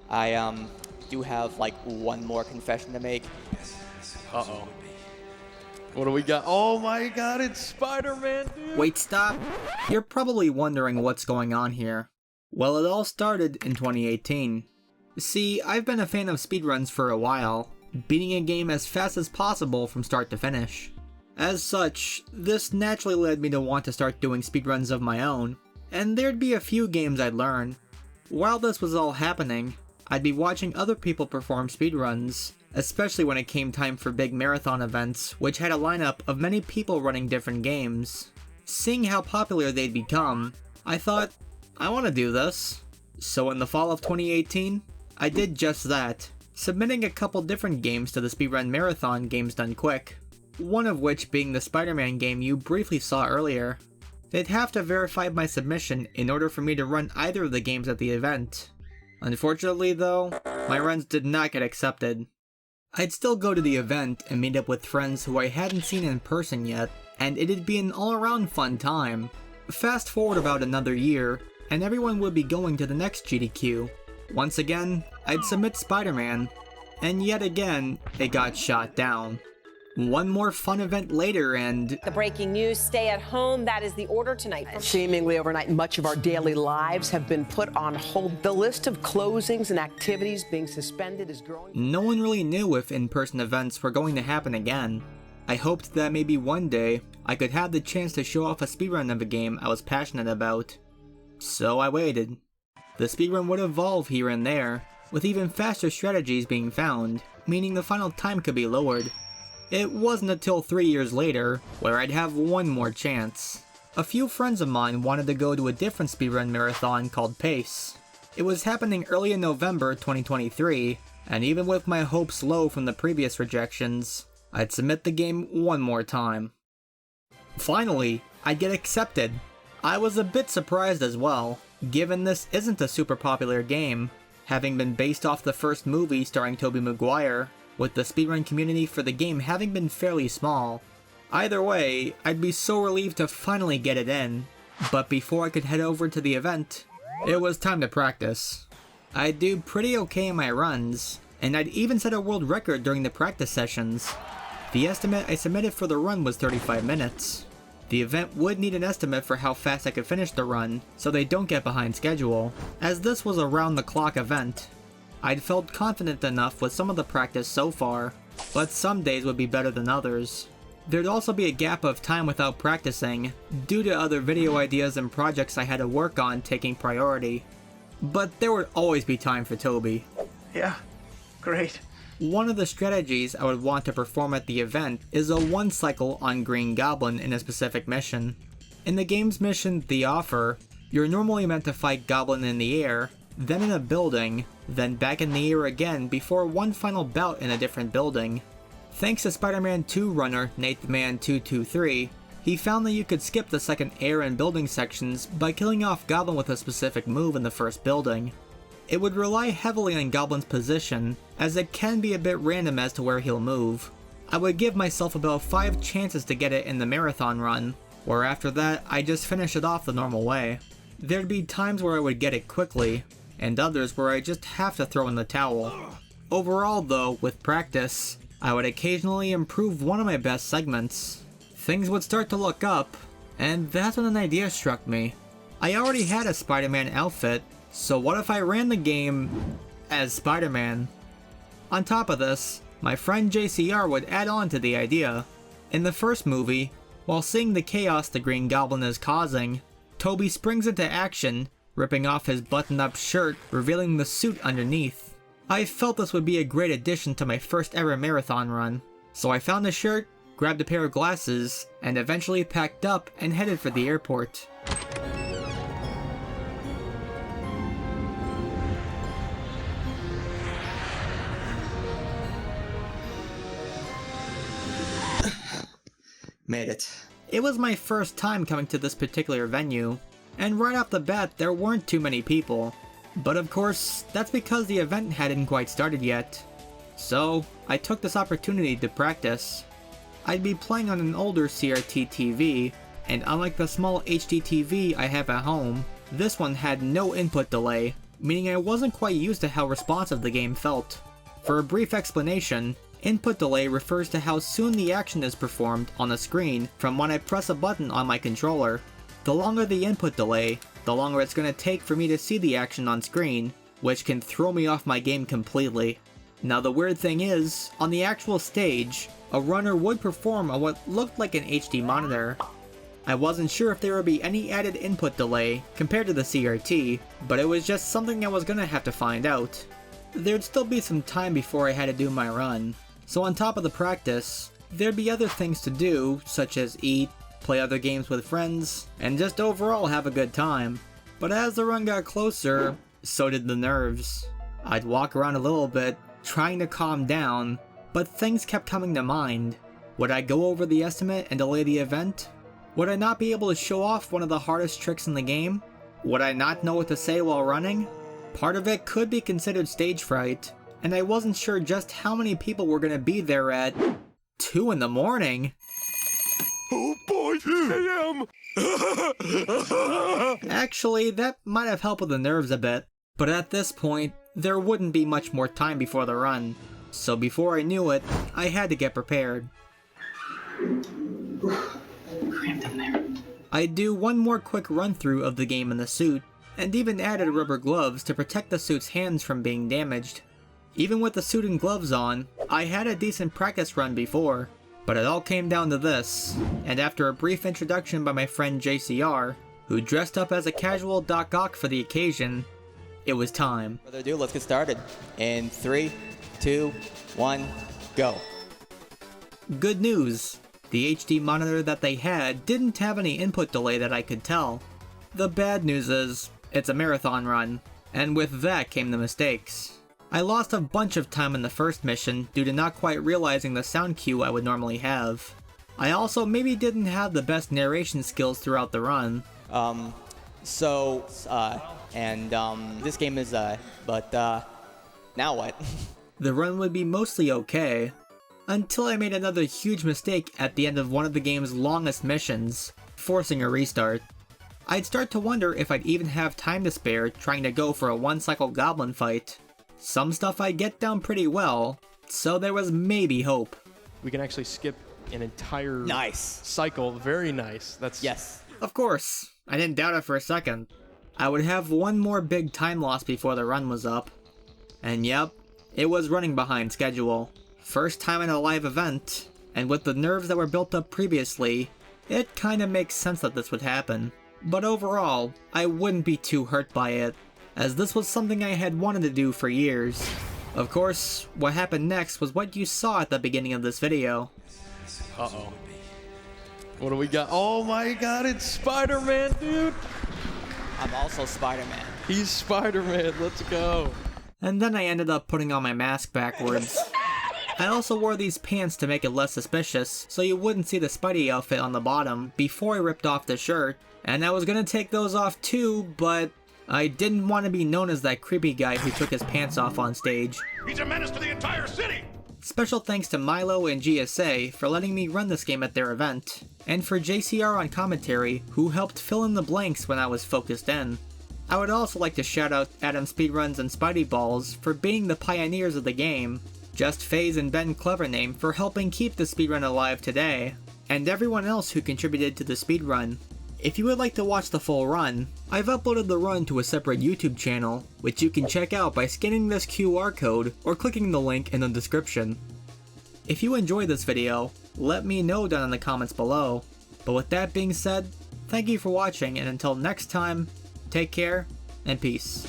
I do have like one more confession to make. Uh-oh. What do we got? Oh my god, it's Spider-Man, dude! Wait, stop! You're probably wondering what's going on here. Well, it all started in 2018. See, I've been a fan of speedruns for a while, beating a game as fast as possible from start to finish. As such, this naturally led me to want to start doing speedruns of my own, and there'd be a few games I'd learn. While this was all happening, I'd be watching other people perform speedruns, especially when it came time for big marathon events, which had a lineup of many people running different games. Seeing how popular they'd become, I thought, I want to do this. So in the fall of 2018, I did just that, submitting a couple different games to the Speedrun Marathon Games Done Quick, one of which being the Spider-Man game you briefly saw earlier. They'd have to verify my submission in order for me to run either of the games at the event. Unfortunately though, my runs did not get accepted. I'd still go to the event and meet up with friends who I hadn't seen in person yet, and it'd be an all-around fun time. Fast forward about another year, and everyone would be going to the next GDQ. Once again, I'd submit Spider-Man, and yet again, it got shot down. One more fun event later and... The breaking news, stay at home, that is the order tonight. Seemingly overnight, much of our daily lives have been put on hold. The list of closings and activities being suspended is growing. No one really knew if in-person events were going to happen again. I hoped that maybe one day, I could have the chance to show off a speedrun of a game I was passionate about. So I waited. The speedrun would evolve here and there, with even faster strategies being found, meaning the final time could be lowered. It wasn't until 3 years later, where I'd have one more chance. A few friends of mine wanted to go to a different speedrun marathon called Pace. It was happening early in November 2023, and even with my hopes low from the previous rejections, I'd submit the game one more time. Finally, I'd get accepted. I was a bit surprised as well, given this isn't a super popular game, having been based off the first movie starring Tobey Maguire, with the speedrun community for the game having been fairly small. Either way, I'd be so relieved to finally get it in, but before I could head over to the event, it was time to practice. I'd do pretty okay in my runs, and I'd even set a world record during the practice sessions. The estimate I submitted for the run was 35 minutes. The event would need an estimate for how fast I could finish the run, so they don't get behind schedule, as this was a round-the-clock event. I'd felt confident enough with some of the practice so far, but some days would be better than others. There'd also be a gap of time without practicing, due to other video ideas and projects I had to work on taking priority. But there would always be time for Toby. Yeah, great. One of the strategies I would want to perform at the event is a one cycle on Green Goblin in a specific mission. In the game's mission, The Offer, you're normally meant to fight Goblin in the air, then in a building, then back in the air again before one final bout in a different building. Thanks to Spider-Man 2 runner NateTheMan223, he found that you could skip the second air and building sections by killing off Goblin with a specific move in the first building. It would rely heavily on Goblin's position, as it can be a bit random as to where he'll move. I would give myself about 5 chances to get it in the marathon run, where after that I just finish it off the normal way. There'd be times where I would get it quickly, and others where I just have to throw in the towel. Overall though, with practice, I would occasionally improve one of my best segments. Things would start to look up, and that's when an idea struck me. I already had a Spider-Man outfit, so what if I ran the game as Spider-Man? On top of this, my friend JCR would add on to the idea. In the first movie, while seeing the chaos the Green Goblin is causing, Toby springs into action, ripping off his button-up shirt, revealing the suit underneath. I felt this would be a great addition to my first ever marathon run, so I found the shirt, grabbed a pair of glasses, and eventually packed up and headed for the airport. Made it. It was my first time coming to this particular venue, and right off the bat there weren't too many people. But of course, that's because the event hadn't quite started yet. So, I took this opportunity to practice. I'd be playing on an older CRT TV, and unlike the small HD TV I have at home, this one had no input delay, meaning I wasn't quite used to how responsive the game felt. For a brief explanation, input delay refers to how soon the action is performed on the screen from when I press a button on my controller. The longer the input delay, the longer it's going to take for me to see the action on screen, which can throw me off my game completely. Now the weird thing is, on the actual stage, a runner would perform on what looked like an HD monitor. I wasn't sure if there would be any added input delay compared to the CRT, but it was just something I was gonna have to find out. There'd still be some time before I had to do my run, so on top of the practice, there'd be other things to do, such as eat, play other games with friends, and just overall have a good time. But as the run got closer, so did the nerves. I'd walk around a little bit, trying to calm down, but things kept coming to mind. Would I go over the estimate and delay the event? Would I not be able to show off one of the hardest tricks in the game? Would I not know what to say while running? Part of it could be considered stage fright, and I wasn't sure just how many people were gonna be there at 2 in the morning. Oh boy, I am! Actually, that might have helped with the nerves a bit, but at this point, there wouldn't be much more time before the run, so before I knew it, I had to get prepared. Cramped in there. I'd do one more quick run through of the game in the suit, and even added rubber gloves to protect the suit's hands from being damaged. Even with the suit and gloves on, I had a decent practice run before, but it all came down to this, and after a brief introduction by my friend JCR, who dressed up as a casual 𝘠𝘏𝘏 for the occasion, it was time. Further ado, let's get started. In 3, 2, 1, go. Good news! The HD monitor that they had didn't have any input delay that I could tell. The bad news is, it's a marathon run, and with that came the mistakes. I lost a bunch of time in the first mission due to not quite realizing the sound cue I would normally have. I also maybe didn't have the best narration skills throughout the run. This game is, but now what? The run would be mostly okay, until I made another huge mistake at the end of one of the game's longest missions, forcing a restart. I'd start to wonder if I'd even have time to spare trying to go for a one-cycle goblin fight. Some stuff I'd get down pretty well, so there was maybe hope. We can actually skip an entire cycle. Very nice. That's Yes. Of course, I didn't doubt it for a second. I would have one more big time loss before the run was up. And yep, it was running behind schedule. First time in a live event, and with the nerves that were built up previously, it kinda makes sense that this would happen. But overall, I wouldn't be too hurt by it, as this was something I had wanted to do for years. Of course, what happened next was what you saw at the beginning of this video. Uh-oh. What do we got? Oh my god, it's Spider-Man, dude! I'm also Spider-Man. He's Spider-Man, let's go. And then I ended up putting on my mask backwards. I also wore these pants to make it less suspicious, so you wouldn't see the Spidey outfit on the bottom before I ripped off the shirt. And I was gonna take those off too, but I didn't want to be known as that creepy guy who took his pants off on stage. He's a menace to the entire city! Special thanks to 𝘠𝘬𝘭𝘵 and GSA for letting me run this game at their event, and for JCR on commentary who helped fill in the blanks when I was focused in. I would also like to shout out Adam Speedruns and SpideyBalls for being the pioneers of the game, Just 𝘂𝑧 and Ben Clevername for helping keep the speedrun alive today, and everyone else who contributed to the speedrun. If you would like to watch the full run, I've uploaded the run to a separate YouTube channel, which you can check out by scanning this QR code or clicking the link in the description. If you enjoyed this video, let me know down in the comments below. But with that being said, thank you for watching, and until next time, take care and peace.